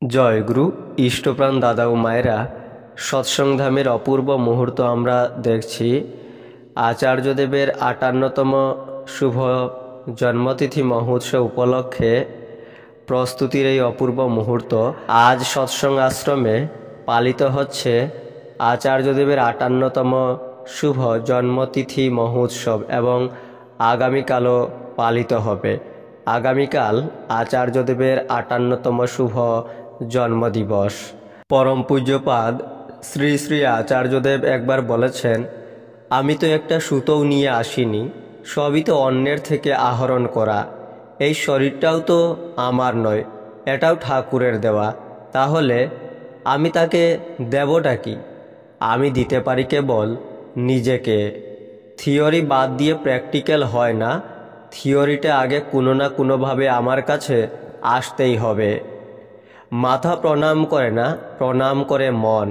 জয়গুরু ইষ্টপ্রাণ দাদা ও মায়েরা, সৎসংধামের অপূর্ব মুহূর্ত আমরা দেখছি। আচার্যদেবের ৫৮তম শুভ জন্মতিথি মহোৎসব উপলক্ষে প্রস্তুতির এই অপূর্ব মুহূর্ত আজ সৎসঙ্গ আশ্রমে পালিত হচ্ছে। আচার্যদেবের ৫৮তম শুভ জন্মতিথি মহোৎসব এবং আগামীকালও পালিত হবে। আগামীকাল আচার্যদেবের ৫৮তম শুভ জন্মদিবস। পরম পূজ্যপাদ শ্রী শ্রী আচার্যদেব একবার বলেছেন, আমি তো একটা সুতোও নিয়ে আসিনি, সবই তো অন্যের থেকে আহরণ করা। এই শরীরটাও তো আমার নয়, এটাও ঠাকুরের দেওয়া। তাহলে আমি তাকে দেবটা কি? আমি দিতে পারি কেবল নিজেকে। থিওরি বাদ দিয়ে প্র্যাকটিক্যাল হয় না। থিওরিটা আগে কোনো না কোনোভাবে আমার কাছে আসতেই হবে। মাথা প্রণাম করে না, প্রণাম করে মন।